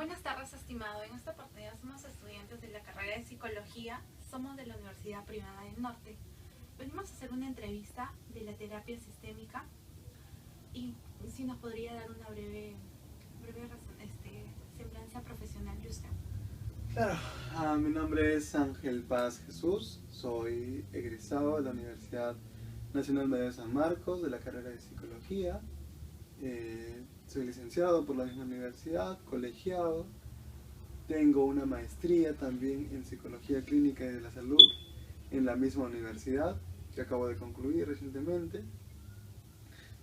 Buenas tardes, estimado. En esta oportunidad somos estudiantes de la carrera de Psicología. Somos de la Universidad Privada del Norte. Venimos a hacer una entrevista de la terapia sistémica y si nos podría dar una breve semblanza profesional de usted. Claro, mi nombre es Ángel Paz Jesús, soy egresado de la Universidad Nacional Mayor de San Marcos de la carrera de Psicología. Soy licenciado por la misma universidad, colegiado. Tengo una maestría también en Psicología Clínica y de la Salud en la misma universidad que acabo de concluir recientemente.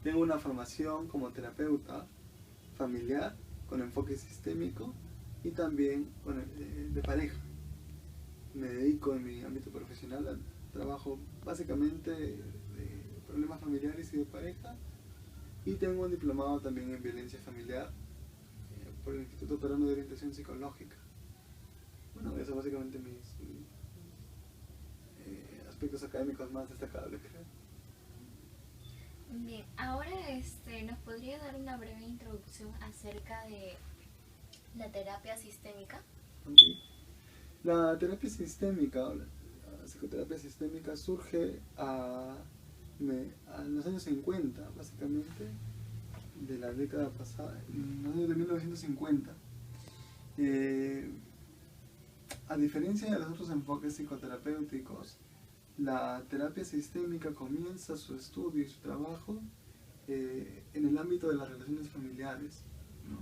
Tengo una formación como terapeuta familiar con enfoque sistémico y también de pareja. Me dedico en mi ámbito profesional al trabajo básicamente de problemas familiares y de pareja, y tengo un diplomado también en violencia familiar por el Instituto Peruano de Orientación Psicológica. Bueno, eso básicamente mis aspectos académicos más destacables, creo. Bien, ahora ¿nos podría dar una breve introducción acerca de la terapia sistémica? Okay. La terapia sistémica, o la psicoterapia sistémica, surge en los años 50, básicamente, de la década pasada, en los años de 1950. A diferencia de los otros enfoques psicoterapéuticos, la terapia sistémica comienza su estudio y su trabajo en el ámbito de las relaciones familiares, ¿no?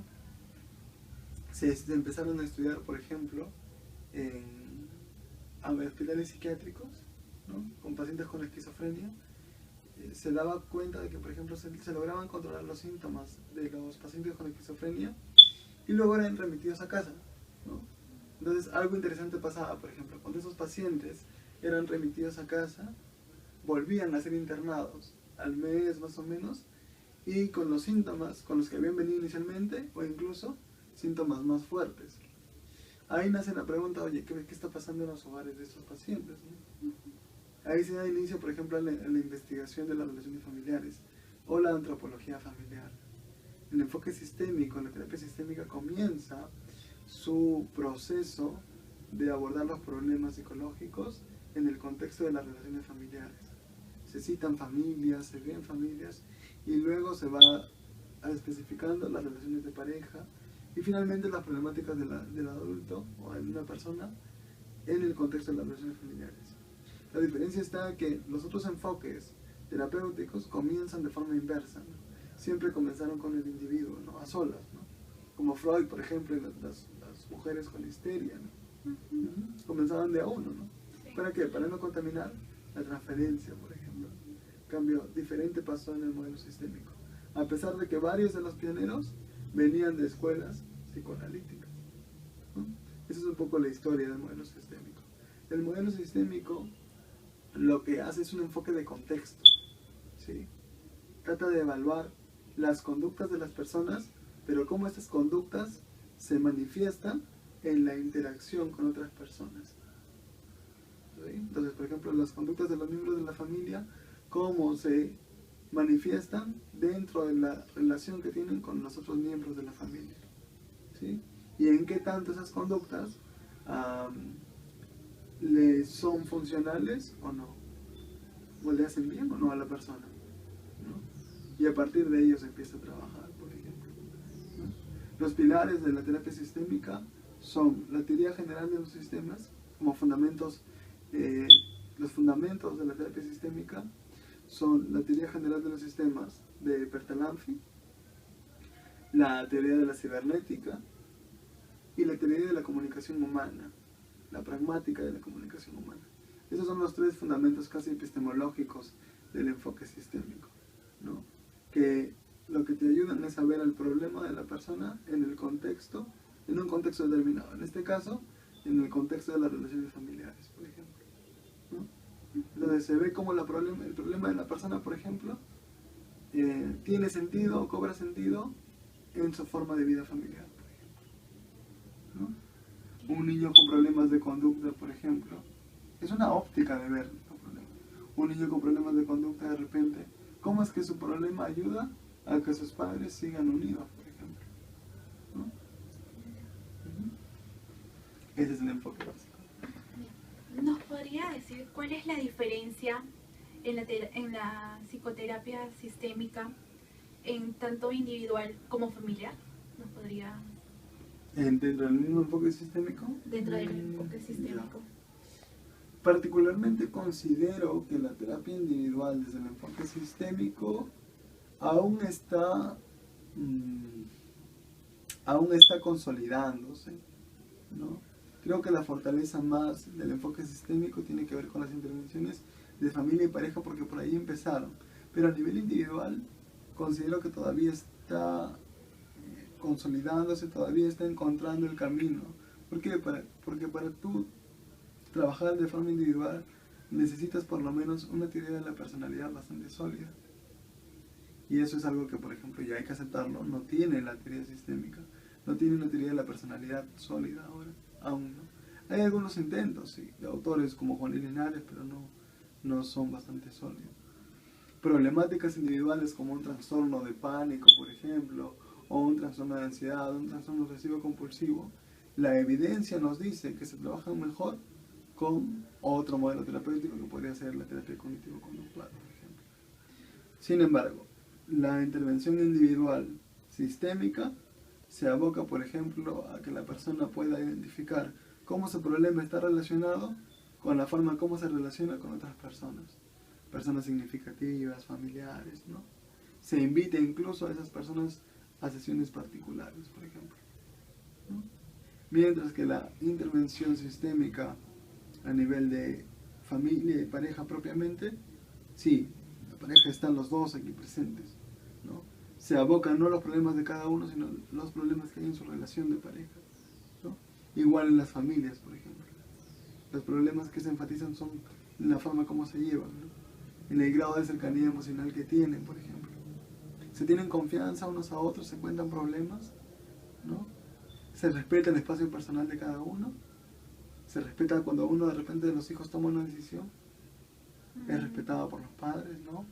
Se empezaron a estudiar, por ejemplo, en hospitales psiquiátricos, ¿no? Con pacientes con esquizofrenia. Se daba cuenta de que, por ejemplo, se lograban controlar los síntomas de los pacientes con esquizofrenia y luego eran remitidos a casa, ¿no? Entonces, algo interesante pasaba, por ejemplo, cuando esos pacientes eran remitidos a casa, volvían a ser internados al mes más o menos, y con los síntomas con los que habían venido inicialmente, o incluso síntomas más fuertes. Ahí nace la pregunta, oye, ¿qué está pasando en los hogares de estos pacientes, ¿no? Ahí se da inicio, por ejemplo, a la investigación de las relaciones familiares o la antropología familiar. El enfoque sistémico, la terapia sistémica, comienza su proceso de abordar los problemas psicológicos en el contexto de las relaciones familiares. Se citan familias, se ven familias, y luego se va especificando las relaciones de pareja y finalmente las problemáticas del adulto o de una persona en el contexto de las relaciones familiares. La diferencia está que los otros enfoques terapéuticos comienzan de forma inversa, ¿no? Siempre comenzaron con el individuo, ¿no? A solas, ¿no? Como Freud, por ejemplo, y las mujeres con histeria, ¿no? Comenzaban de a uno, ¿no? ¿Para qué? Para no contaminar la transferencia, por ejemplo. Cambio diferente pasó en el modelo sistémico, a pesar de que varios de los pioneros venían de escuelas psicoanalíticas, ¿no? Esa es un poco la historia del modelo sistémico. El modelo sistémico lo que hace es un enfoque de contexto, ¿sí? Trata de evaluar las conductas de las personas, pero cómo estas conductas se manifiestan en la interacción con otras personas, ¿sí? Entonces, por ejemplo, las conductas de los miembros de la familia, cómo se manifiestan dentro de la relación que tienen con los otros miembros de la familia, ¿sí? Y en qué tanto esas conductas le son funcionales o no, o le hacen bien o no a la persona, ¿no? Y a partir de ellos empieza a trabajar, por ejemplo, ¿no? Los pilares de la terapia sistémica son la teoría general de los sistemas como fundamentos. Los fundamentos de la terapia sistémica son la teoría general de los sistemas de Bertalanffy, la teoría de la cibernética y la teoría de la comunicación humana, la pragmática de la comunicación humana. Esos son los tres fundamentos casi epistemológicos del enfoque sistémico, ¿no? Que lo que te ayudan es a ver el problema de la persona en el contexto, en un contexto determinado. En este caso, en el contexto de las relaciones familiares, por ejemplo, ¿no? Entonces se ve como el problema de la persona, por ejemplo, tiene sentido o cobra sentido en su forma de vida familiar, por ejemplo, ¿no? Un niño con problemas de conducta, por ejemplo, es una óptica de ver los problemas. Un niño con problemas de conducta, de repente, ¿cómo es que su problema ayuda a que sus padres sigan unidos, por ejemplo, ¿no? Ese es el enfoque básico. ¿Nos podría decir cuál es la diferencia en la psicoterapia sistémica en tanto individual como familiar? ¿Nos podría ¿Dentro del mismo enfoque sistémico? dentro del enfoque sistémico? Particularmente considero que la terapia individual desde el enfoque sistémico aún está consolidándose, ¿no? Creo que la fortaleza más del enfoque sistémico tiene que ver con las intervenciones de familia y pareja, porque por ahí empezaron. Pero a nivel individual considero que todavía está consolidándose, todavía está encontrando el camino. ¿Por qué? Porque para tú trabajar de forma individual necesitas por lo menos una teoría de la personalidad bastante sólida. Y eso es algo que, por ejemplo, ya hay que aceptarlo, no tiene la teoría sistémica, no tiene una teoría de la personalidad sólida ahora, aún no. Hay algunos intentos, sí, de autores como Juan Linares, pero no son bastante sólidos. Problemáticas individuales como un trastorno de pánico, por ejemplo, o un trastorno de ansiedad, un trastorno obsesivo compulsivo, la evidencia nos dice que se trabajan mejor con otro modelo terapéutico que podría ser la terapia cognitivo-conductual, por ejemplo. Sin embargo, la intervención individual sistémica se aboca, por ejemplo, a que la persona pueda identificar cómo su problema está relacionado con la forma como se relaciona con otras personas significativas, familiares, ¿no? Se invita incluso a esas personas a sesiones particulares, por ejemplo, ¿no? Mientras que la intervención sistémica a nivel de familia y pareja propiamente, sí, la pareja están los dos aquí presentes, ¿no? Se abocan no los problemas de cada uno, sino los problemas que hay en su relación de pareja, ¿no? Igual en las familias, por ejemplo. Los problemas que se enfatizan son en la forma como se llevan, ¿no? En el grado de cercanía emocional que tienen, por ejemplo. Se tienen confianza unos a otros, se cuentan problemas, ¿no? Se respeta el espacio personal de cada uno. Se respeta cuando uno de repente de los hijos toma una decisión. Es respetado por los padres, ¿no?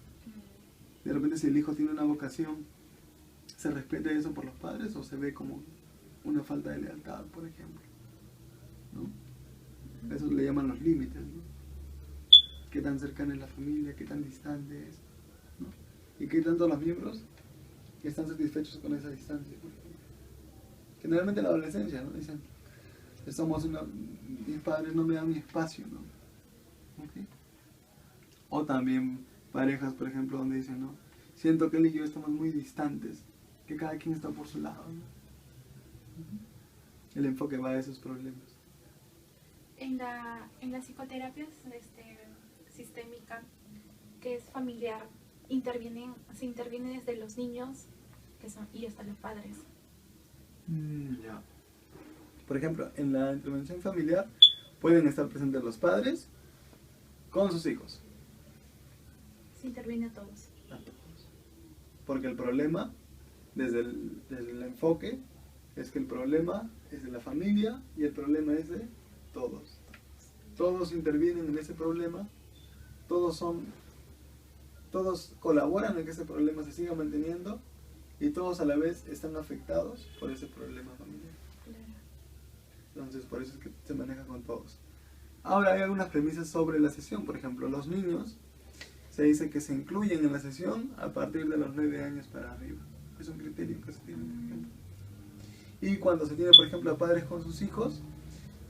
De repente si el hijo tiene una vocación, ¿se respeta eso por los padres o se ve como una falta de lealtad, por ejemplo? ¿No? Eso le llaman los límites, ¿no? Qué tan cercana es la familia, qué tan distante es, ¿no? Y qué tanto los miembros están satisfechos con esa distancia, por ejemplo. Generalmente en la adolescencia, ¿no? Dicen, mis padres no me dan mi espacio, ¿no? ¿Okay? O también parejas, por ejemplo, donde dicen, ¿no? Siento que él y yo estamos muy distantes, que cada quien está por su lado, ¿no? El enfoque va a esos problemas. En la psicoterapia sistémica, que es familiar, se interviene desde los niños y hasta los padres. Ya. Por ejemplo, en la intervención familiar pueden estar presentes los padres con sus hijos. Se interviene a todos. A todos. Porque el problema, desde el enfoque, es que el problema es de la familia y el problema es de todos. Todos intervienen en ese problema, todos colaboran en que ese problema se siga manteniendo y todos a la vez están afectados por ese problema familiar. Entonces por eso es que se maneja con todos. Ahora hay algunas premisas sobre la sesión. Por ejemplo, los niños se dice que se incluyen en la sesión a partir de los 9 años para arriba. Es un criterio que se tiene, por ejemplo. Y cuando se tiene, por ejemplo, a padres con sus hijos,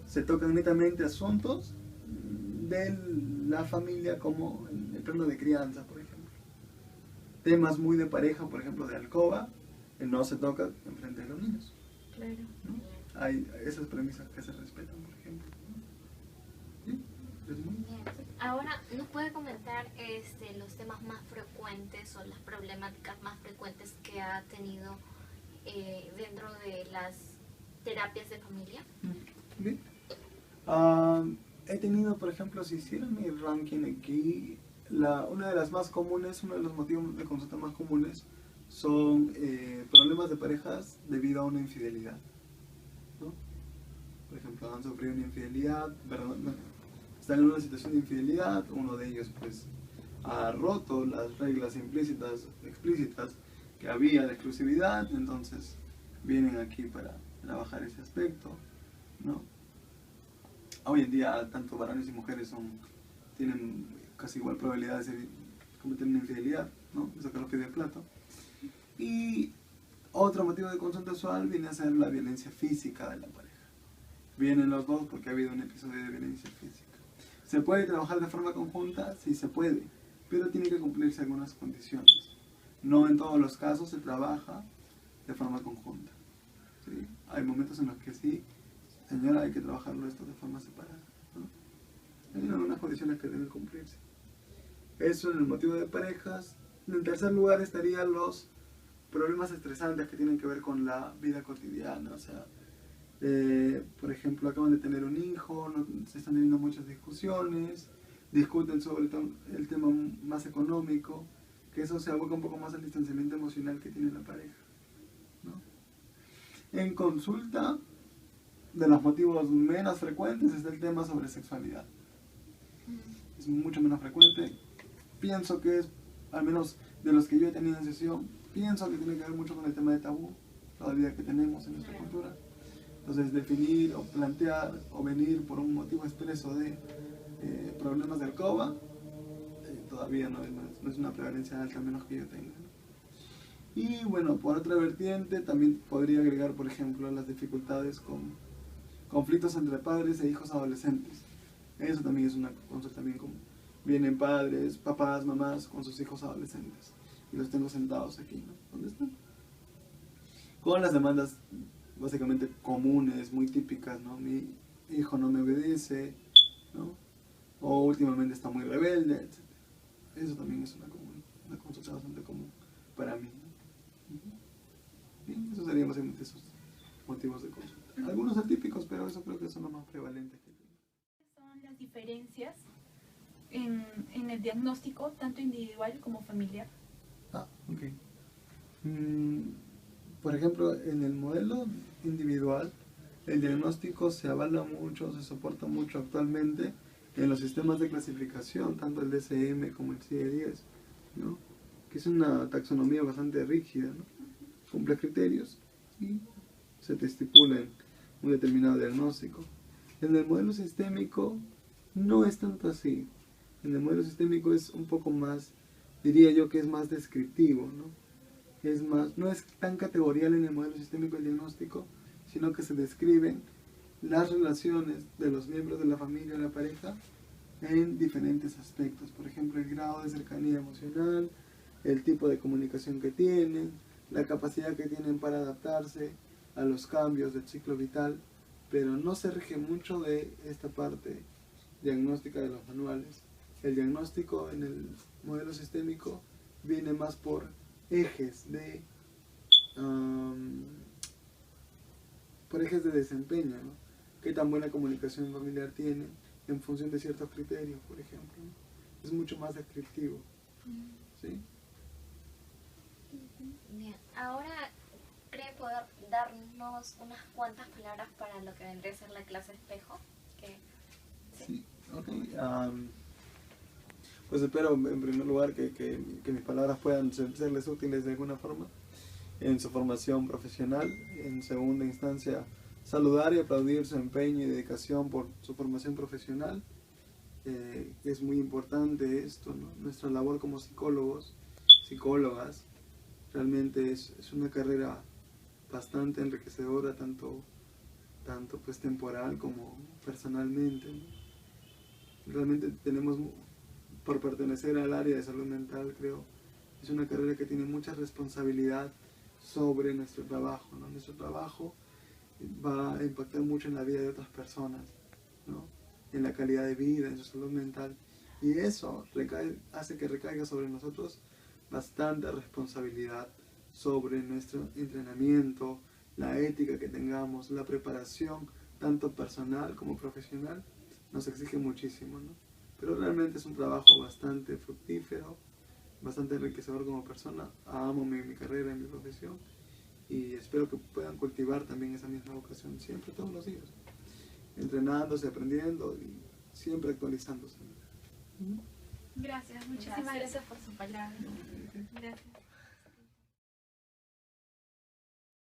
se tocan netamente asuntos de la familia, como en el plano de crianza, por ejemplo. Temas muy de pareja, por ejemplo, de alcoba, no se toca en frente de los niños. Claro. ¿No? Hay esas premisas que se respetan, por ejemplo. ¿Sí? Ahora, ¿nos puede comentar los temas más frecuentes o las problemáticas más frecuentes que ha tenido dentro de las terapias de familia? Bien. He tenido, por ejemplo, si hicieron mi ranking aquí, una de las más comunes, uno de los motivos de consulta más comunes son problemas de parejas debido a una infidelidad, ¿no? Por ejemplo, han sufrido una infidelidad, están en una situación de infidelidad, uno de ellos pues ha roto las reglas explícitas que había de exclusividad, entonces vienen aquí para trabajar ese aspecto, ¿no? hoy en día tanto varones y mujeres tienen casi igual probabilidades de cometer una infidelidad, ¿no? De sacar los pies del plato. Y otro motivo de consulta usual viene a ser la violencia física de la pareja. Vienen los dos porque ha habido un episodio de violencia física. ¿Se puede trabajar de forma conjunta? Sí, se puede, pero tiene que cumplirse algunas condiciones. No en todos los casos se trabaja de forma conjunta, ¿sí? Hay momentos en los que sí, señora, hay que trabajarlo esto de forma separada, ¿no? Hay algunas condiciones que deben cumplirse. Eso en el motivo de parejas. En tercer lugar estarían los problemas estresantes que tienen que ver con la vida cotidiana. O sea, por ejemplo, acaban de tener un hijo, se están teniendo muchas discusiones, discuten sobre el tema más económico, que eso se aboca un poco más al distanciamiento emocional que tiene la pareja, ¿no? En consulta, de los motivos menos frecuentes está el tema sobre sexualidad. Es mucho menos frecuente. Pienso que es, al menos de los que yo he tenido en sesión, pienso que tiene que ver mucho con el tema de tabú, todavía que tenemos en nuestra cultura. Entonces, definir o plantear o venir por un motivo expreso de problemas de alcoba, todavía no es una prevalencia alta, al menos que yo tenga, ¿no? Y bueno, por otra vertiente, también podría agregar, por ejemplo, las dificultades con conflictos entre padres e hijos adolescentes. Eso también es una consulta bien común. Vienen padres, papás, mamás con sus hijos adolescentes y los tengo sentados aquí, ¿no? ¿Dónde están? Con las demandas básicamente comunes, muy típicas, ¿no? Mi hijo no me obedece, ¿no? O últimamente está muy rebelde, etc. Eso también es una consulta bastante común para mí, ¿no? Bien, esos serían básicamente esos motivos de consulta. Algunos atípicos, pero eso creo que son los más prevalentes. ¿Cuáles son las diferencias en el diagnóstico, tanto individual como familiar? Ok. Por ejemplo, en el modelo individual, el diagnóstico se avala mucho, se soporta mucho actualmente en los sistemas de clasificación, tanto el DSM como el CIE-10, ¿no? Que es una taxonomía bastante rígida, ¿no? Cumple criterios y se te estipula un determinado diagnóstico. En el modelo sistémico no es tanto así. En el modelo sistémico es un poco más, diría yo que es más descriptivo, ¿no? No es tan categorial en el modelo sistémico el diagnóstico, sino que se describen las relaciones de los miembros de la familia o la pareja en diferentes aspectos. Por ejemplo, el grado de cercanía emocional, el tipo de comunicación que tienen, la capacidad que tienen para adaptarse a los cambios del ciclo vital, pero no se rige mucho de esta parte diagnóstica de los manuales. El diagnóstico en el modelo sistémico viene más por ejes de desempeño, ¿no? Qué tan buena comunicación familiar tienen en función de ciertos criterios, por ejemplo, ¿no? Es mucho más descriptivo, ¿sí? Bien, ahora ¿cree poder darnos unas cuantas palabras para lo que vendría a ser la clase espejo? Sí, ok. Pues espero en primer lugar que mis palabras puedan serles útiles de alguna forma en su formación profesional. En segunda instancia, saludar y aplaudir su empeño y dedicación por su formación profesional. Es muy importante esto, ¿no? Nuestra labor como psicólogos, psicólogas, realmente es una carrera bastante enriquecedora, tanto pues temporal como personalmente, ¿no? Realmente tenemos, por pertenecer al área de salud mental, creo, es una carrera que tiene mucha responsabilidad sobre nuestro trabajo, ¿no? Nuestro trabajo va a impactar mucho en la vida de otras personas, ¿no? En la calidad de vida, en su salud mental, y eso hace que recaiga sobre nosotros bastante responsabilidad sobre nuestro entrenamiento, la ética que tengamos, la preparación, tanto personal como profesional, nos exige muchísimo, ¿no? Pero realmente es un trabajo bastante fructífero, bastante enriquecedor como persona. Amo mi carrera y mi profesión y espero que puedan cultivar también esa misma vocación siempre, todos los días, entrenándose, aprendiendo y siempre actualizándose. Gracias, muchísimas gracias por su palabra. Gracias.